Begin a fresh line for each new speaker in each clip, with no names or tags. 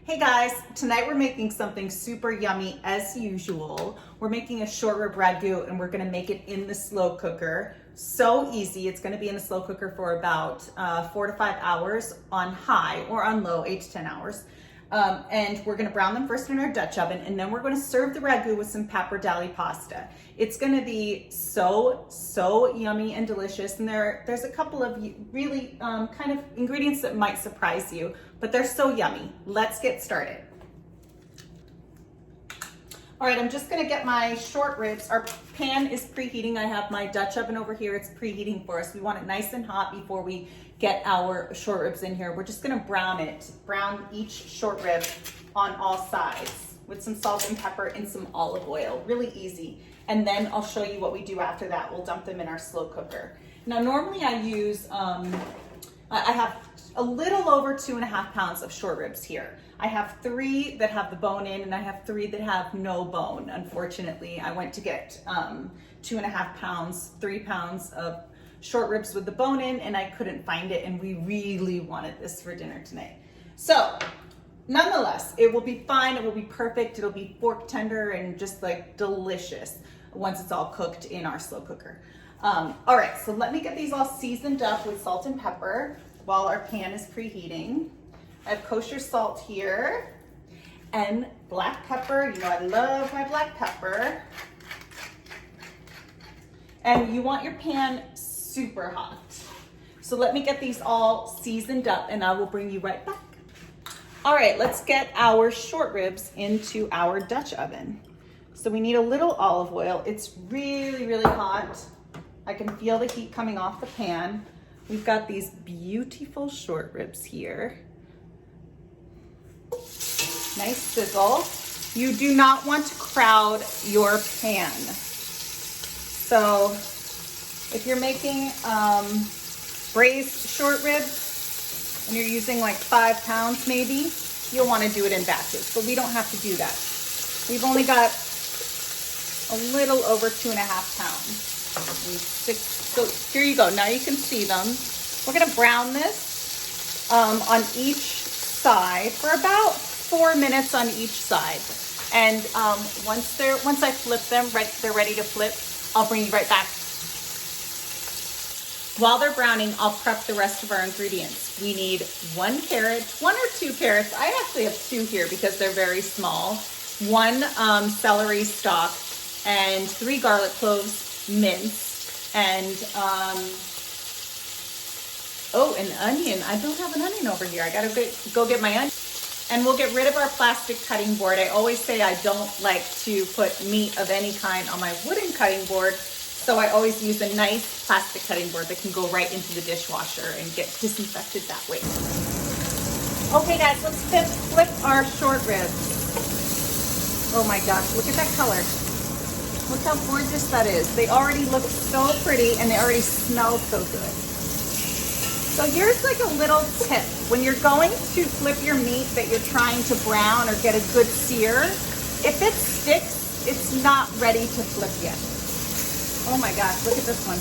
Hey guys, tonight we're making something super yummy as usual. We're making a short rib ragu and we're gonna make it in the slow cooker. So easy, it's gonna be in the slow cooker for about 4 to 5 hours on high or on low, 8 to 10 hours. And we're gonna brown them first in our Dutch oven, and then we're gonna serve the ragu with some pappardelle pasta. It's gonna be so yummy and delicious. And there's a couple of really kind of ingredients that might surprise you, but they're so yummy. Let's get started. All right, I'm just gonna get my short ribs. Our pan is preheating. I have my Dutch oven over here. It's preheating for us. We want it nice and hot before we get our short ribs in here. We're just gonna brown each short rib on all sides with some salt and pepper and some olive oil. Really easy. And then I'll show you what we do after that. We'll dump them in our slow cooker. Now, normally I use, I have a little over 2.5 pounds of short ribs here. I have 3 that have the bone in, and I have 3 that have no bone. Unfortunately, I went to get 2.5 pounds, 3 pounds of short ribs with the bone in, and I couldn't find it, and we really wanted this for dinner tonight. So, nonetheless, it will be fine, it will be perfect, it'll be fork tender and just like delicious once it's all cooked in our slow cooker. All right, so let me get these all seasoned up with salt and pepper while our pan is preheating. I have kosher salt here and black pepper. You know I love my black pepper. And you want your pan super hot. So let me get these all seasoned up and I will bring you right back. All right, let's get our short ribs into our Dutch oven. So we need a little olive oil. It's really hot. I can feel the heat coming off the pan. We've got these beautiful short ribs here. Nice sizzle. You do not want to crowd your pan. So if you're making braised short ribs and you're using like 5 pounds maybe, you'll want to do it in batches, but we don't have to do that. We've only got a little over 2.5 pounds. So here you go. Now you can see them. We're going to brown this on each side for about 4 minutes on each side. And once I flip them, they're ready to flip, I'll bring you right back. While they're browning, I'll prep the rest of our ingredients. We need 1 carrot, 1 or 2 carrots. I actually have 2 here because they're very small. 1 celery stalk and 3 garlic cloves minced, and oh, an onion. I don't have an onion over here. I gotta go get my onion. And we'll get rid of our plastic cutting board. I always say I don't like to put meat of any kind on my wooden cutting board, so I always use a nice plastic cutting board that can go right into the dishwasher and get disinfected that way. Okay guys, let's flip our short ribs. Oh my gosh, look at that color. Look how gorgeous that is. They already look so pretty and they already smell so good. So here's like a little tip. When you're going to flip your meat that you're trying to brown or get a good sear, if it sticks, it's not ready to flip yet. Oh my gosh, look at this one.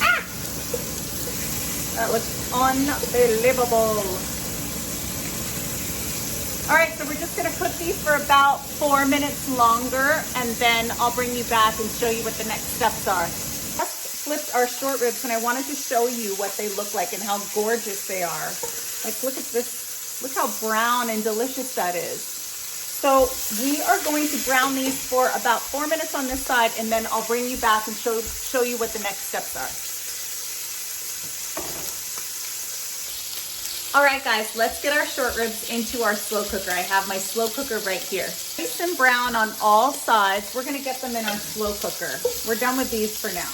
Ah! That looks unbelievable. All right, so we're just gonna cook these for about 4 minutes longer, and then I'll bring you back and show you what the next steps are. Just flipped our short ribs, and I wanted to show you what they look like and how gorgeous they are. Like, look at this, look how brown and delicious that is. So we are going to brown these for about 4 minutes on this side, and then I'll bring you back and show you what the next steps are. All right, guys, let's get our short ribs into our slow cooker. I have my slow cooker right here. Nice and brown on all sides. We're gonna get them in our slow cooker. We're done with these for now.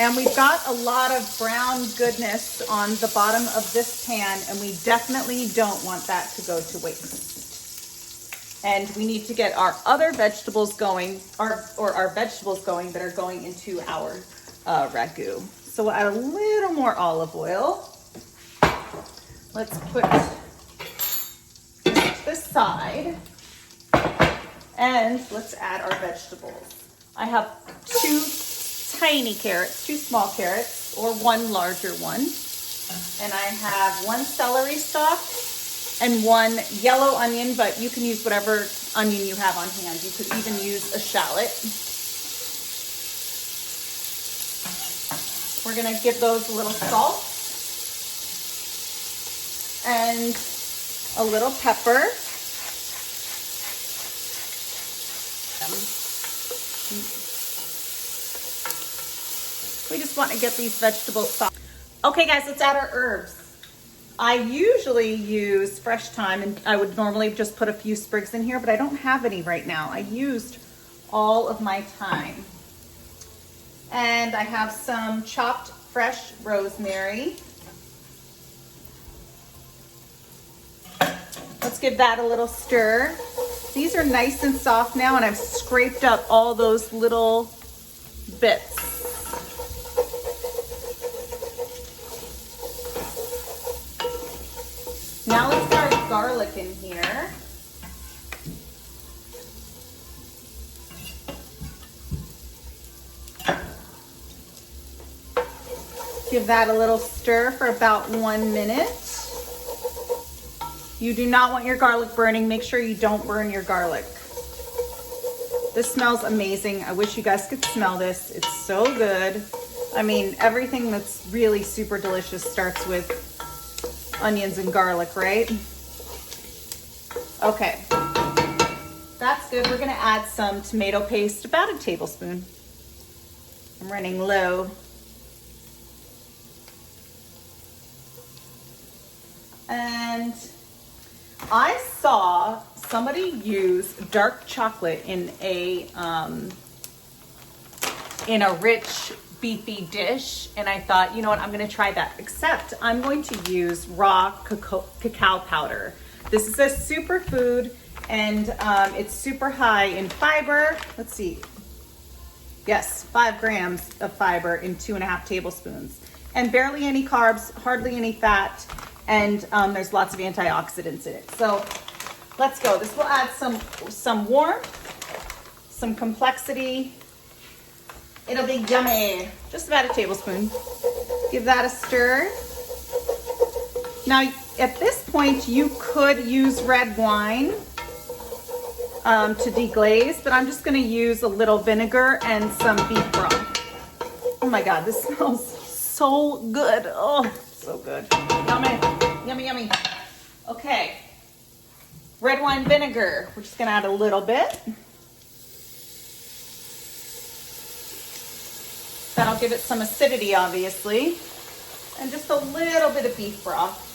And we've got a lot of brown goodness on the bottom of this pan, and we definitely don't want that to go to waste. And we need to get our other vegetables going, our vegetables going that are going into our ragu. So we'll add a little more olive oil. Let's put this aside, and let's add our vegetables. I have 2 tiny carrots, 2 small carrots, or 1 larger one. And I have 1 celery stalk and 1 yellow onion, but you can use whatever onion you have on hand. You could even use a shallot. We're gonna give those a little salt and a little pepper. We just want to get these vegetables soft. Okay guys, let's add our herbs. I usually use fresh thyme, and I would normally just put a few sprigs in here, but I don't have any right now. I used all of my thyme. And I have some chopped fresh rosemary. Let's give that a little stir. These are nice and soft now, and I've scraped up all those little bits. Now let's start garlic in here. Give that a little stir for about 1 minute. You do not want your garlic burning. Make sure you don't burn your garlic. This smells amazing. I wish you guys could smell this. It's so good. I mean, everything that's really super delicious starts with onions and garlic, right? Okay, that's good. We're gonna add some tomato paste, about a tablespoon. I'm running low. And I saw somebody use dark chocolate in a rich beefy dish, and I thought, you know what, I'm gonna try that, except I'm going to use raw cacao powder. This is a superfood, and it's super high in fiber. Let's see. Yes, 5 grams of fiber in 2.5 tablespoons. And barely any carbs, hardly any fat, and there's lots of antioxidants in it. So let's go. This will add some warmth, some complexity. It'll be yummy. Just about a tablespoon. Give that a stir. Now, at this point, you could use red wine to deglaze, but I'm just gonna use a little vinegar and some beef broth. Oh my God, this smells so good. Oh, so good. Yummy, yummy, yummy. Okay, red wine vinegar. We're just gonna add a little bit. That'll give it some acidity, obviously. And just a little bit of beef broth.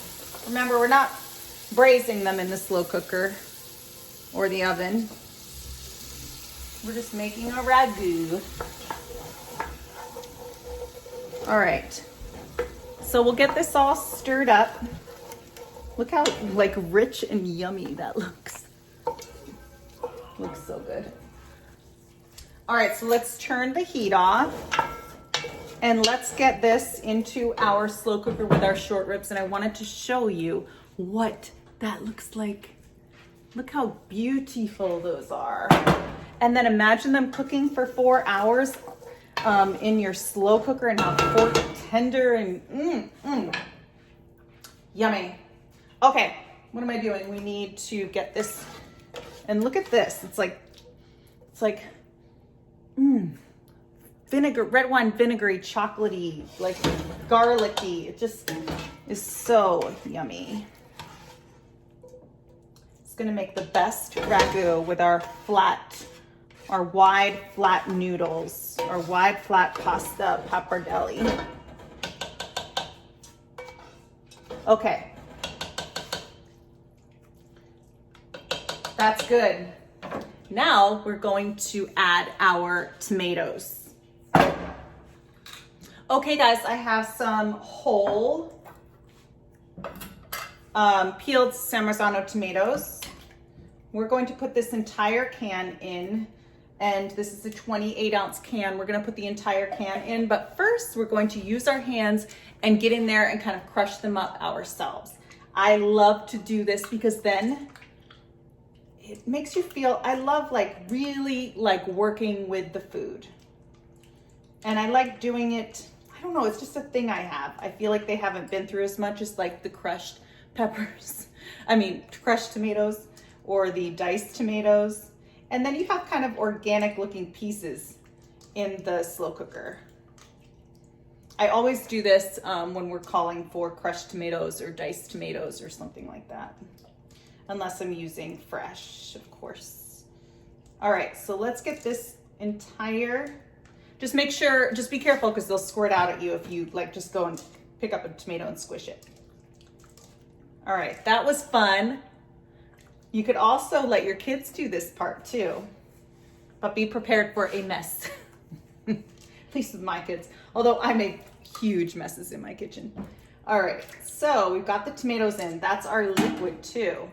Remember, we're not braising them in the slow cooker or the oven. We're just making a ragu. All right. So we'll get this all stirred up. Look how like rich and yummy that looks. Looks so good. All right, so let's turn the heat off. And let's get this into our slow cooker with our short ribs. And I wanted to show you what that looks like. Look how beautiful those are. And then imagine them cooking for 4 hours in your slow cooker, and how pork tender and yummy. Okay, what am I doing? We need to get this, and look at this. It's like vinegar, red wine vinegary, chocolatey, like garlicky. It just is so yummy. It's gonna make the best ragu with our wide flat noodles, our wide flat pasta pappardelle. Okay. That's good. Now we're going to add our tomatoes. Okay guys, I have some whole peeled San Marzano tomatoes. We're going to put this entire can in, and this is a 28-ounce can. We're gonna put the entire can in, but first we're going to use our hands and get in there and kind of crush them up ourselves. I love to do this because then it makes you feel, I love like really like working with the food. And I like doing it, I don't know, it's just a thing I have. I feel like they haven't been through as much as like the crushed peppers. I mean, crushed tomatoes or the diced tomatoes. And then you have kind of organic looking pieces in the slow cooker. I always do this when we're calling for crushed tomatoes or diced tomatoes or something like that. Unless I'm using fresh, of course. All right, so let's get this entire, just make sure, just be careful because they'll squirt out at you if you like just go and pick up a tomato and squish it. All right, that was fun. You could also let your kids do this part too, but be prepared for a mess. At least with my kids, although I make huge messes in my kitchen. All right, so we've got the tomatoes in. That's our liquid too.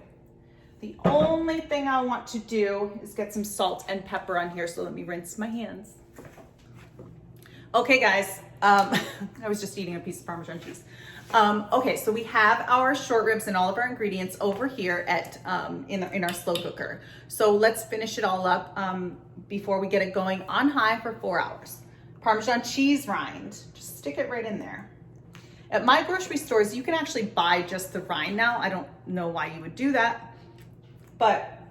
The only thing I want to do is get some salt and pepper on here, so let me rinse my hands. Okay guys, I was just eating a piece of Parmesan cheese. Okay, so we have our short ribs and all of our ingredients over here at in our slow cooker. So let's finish it all up before we get it going on high for 4 hours. Parmesan cheese rind, just stick it right in there. At my grocery stores, you can actually buy just the rind now. I don't know why you would do that, but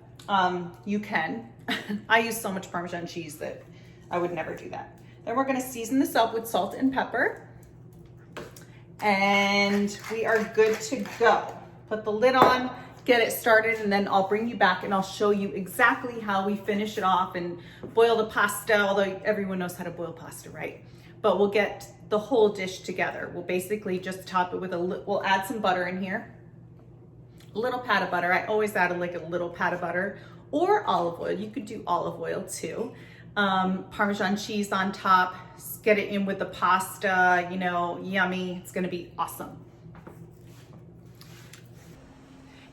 you can. I use so much Parmesan cheese that I would never do that. Then we're gonna season this up with salt and pepper. And we are good to go. Put the lid on, get it started, and then I'll bring you back and I'll show you exactly how we finish it off and boil the pasta, although everyone knows how to boil pasta, right? But we'll get the whole dish together. We'll basically just top it with we'll add some butter in here. A little pat of butter. I always add like a little pat of butter or olive oil. You could do olive oil too. Parmesan cheese on top, get it in with the pasta, you know, yummy. It's gonna be awesome.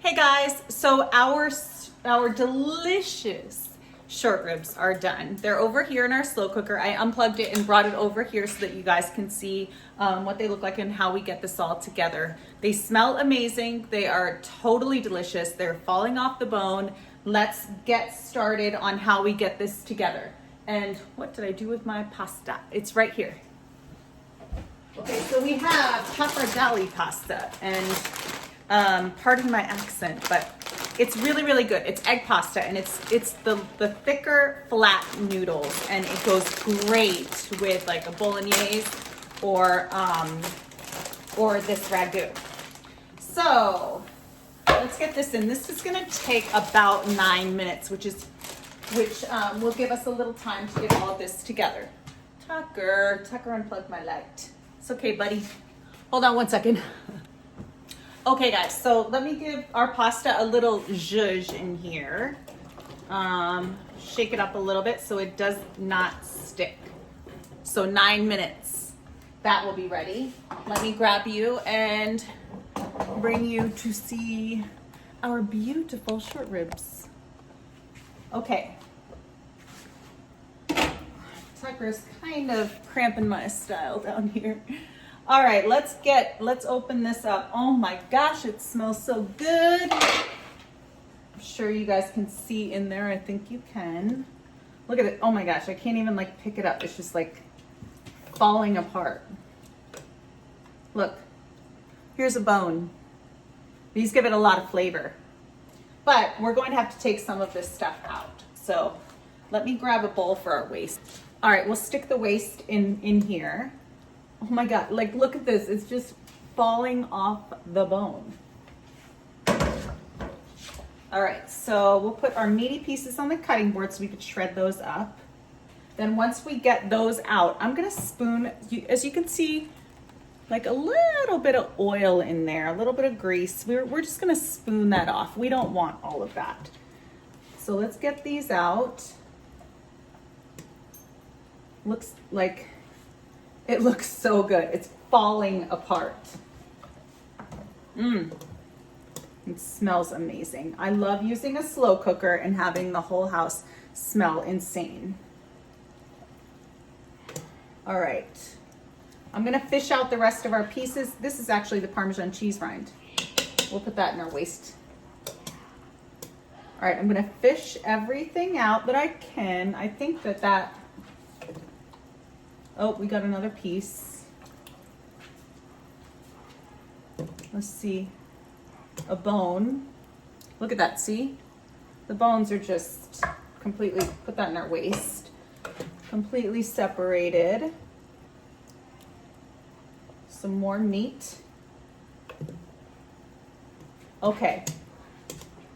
Hey guys, so our delicious short ribs are done. They're over here in our slow cooker. I unplugged it and brought it over here so that you guys can see what they look like and how we get this all together. They smell amazing. They are totally delicious. They're falling off the bone. Let's get started on how we get this together. And what did I do with my pasta? It's right here. Okay, so we have Pappardelle pasta, and pardon my accent, but it's really, really good. It's egg pasta, and it's the thicker, flat noodles, and it goes great with like a bolognese or this ragu. So let's get this in. This is gonna take about 9 minutes, which will give us a little time to get all of this together. Tucker unplugged my light. It's okay, buddy. Hold on 1 second. Okay, guys, so let me give our pasta a little zhuzh in here. Shake it up a little bit so it does not stick. So 9 minutes, that will be ready. Let me grab you and bring you to see our beautiful short ribs. Okay. Tucker's kind of cramping my style down here. All right, let's open this up. Oh my gosh, it smells so good. I'm sure you guys can see in there. I think you can. Look at it. Oh my gosh, I can't even like pick it up. It's just like falling apart. Look, here's a bone. These give it a lot of flavor. But we're going to have to take some of this stuff out. So let me grab a bowl for our waste. All right, we'll stick the waste in here. Oh my God, like look at this. It's just falling off the bone. All right, so we'll put our meaty pieces on the cutting board so we could shred those up. Then once we get those out, I'm gonna spoon, as you can see, like a little bit of oil in there, a little bit of grease. We're just gonna spoon that off. We don't want all of that. So let's get these out. Looks like, it looks so good. It's falling apart. It smells amazing. I love using a slow cooker and having the whole house smell insane. All right. I'm gonna fish out the rest of our pieces. This is actually the Parmesan cheese rind. We'll put that in our waste. All right, I'm gonna fish everything out that I can. I think that, oh, we got another piece. let's see, a bone. Look at that, see? The bones are just completely, put that in our waste, completely separated. Some more meat. Okay.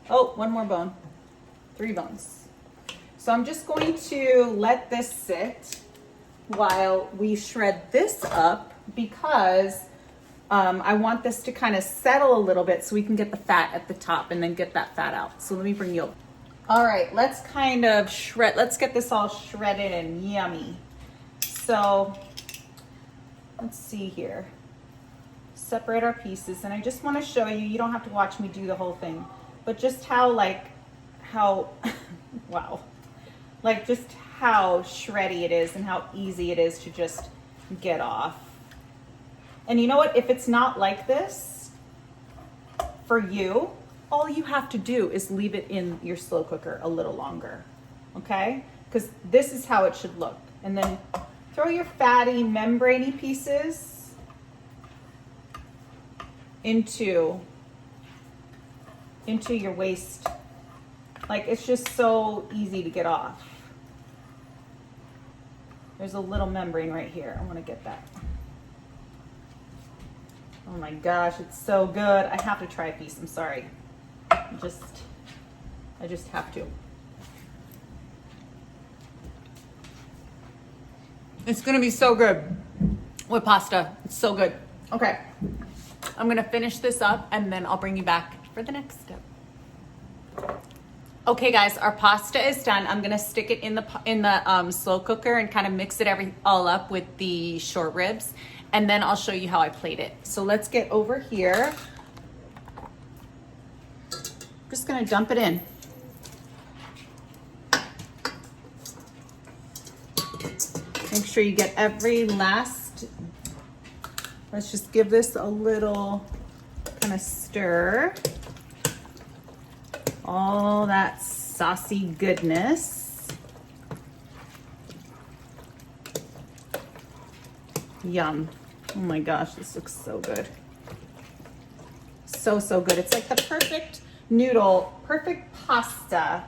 Oh, one more bone. 3 bones. So I'm just going to let this sit while we shred this up because I want this to kind of settle a little bit so we can get the fat at the top and then get that fat out. So let me bring you over. All right, let's kind of shred. Let's get this all shredded and yummy. So let's see here. Separate our pieces. And I just want to show you, you don't have to watch me do the whole thing, but just how wow. Like just how shreddy it is and how easy it is to just get off. And you know what? If it's not like this for you, all you have to do is leave it in your slow cooker a little longer, okay? Because this is how it should look. And then throw your fatty, membraney pieces into your waste. Like, it's just so easy to get off. There's a little membrane right here. I want to get that. Oh my gosh, it's so good. I have to try a piece. I'm sorry. I just have to. It's gonna be so good with pasta. It's so good. Okay, I'm gonna finish this up and then I'll bring you back for the next step. Okay guys, our pasta is done. I'm gonna stick it in the slow cooker and kind of mix it all up with the short ribs, and then I'll show you how I plate it. So let's get over here. Just gonna dump it in. Make sure you get every last, let's just give this a little kind of stir. All that saucy goodness. Yum. Oh my gosh, this looks so good. So, so good. It's like the perfect noodle, perfect pasta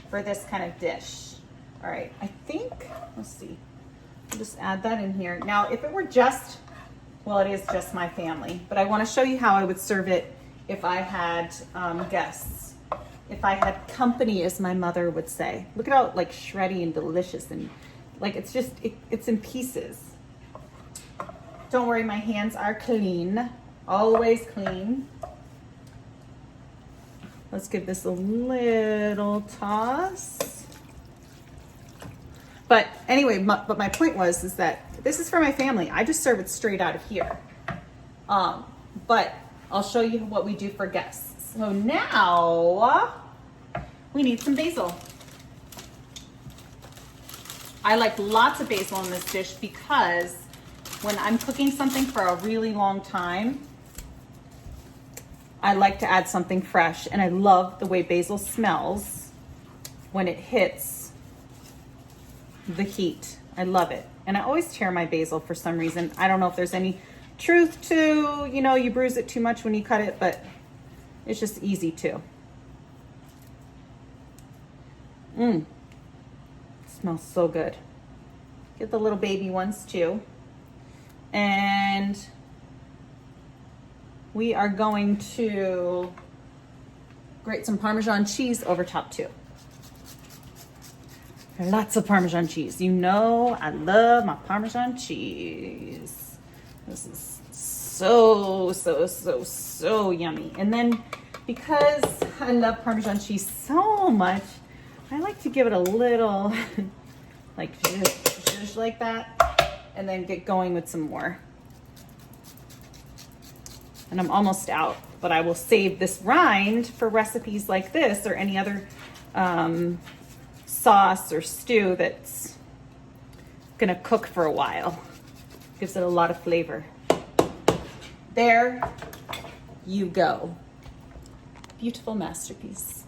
for this kind of dish. All right, I think, let's see. I'll just add that in here. Now, if it were just, well, it is just my family, but I want to show you how I would serve it if I had guests. If I had company, as my mother would say. Look at how like shreddy and delicious, and like it's just, it's in pieces. Don't worry, my hands are clean, always clean. Let's give this a little toss. But anyway, but my point is that this is for my family. I just serve it straight out of here. But I'll show you what we do for guests. So now we need some basil. I like lots of basil in this dish because when I'm cooking something for a really long time, I like to add something fresh, and I love the way basil smells when it hits the heat. I love it. And I always tear my basil for some reason. I don't know if there's any truth to, you know, you bruise it too much when you cut it, but it's just easy to. Smells so good. Get the little baby ones too. And we are going to grate some Parmesan cheese over top too. Lots of Parmesan cheese. You know I love my Parmesan cheese. This is so, so, so, so yummy. And then because I love Parmesan cheese so much, I like to give it a little like zhuzh like that, and then get going with some more. And I'm almost out, but I will save this rind for recipes like this or any other sauce or stew that's gonna cook for a while. Gives it a lot of flavor. There you go. Beautiful masterpiece.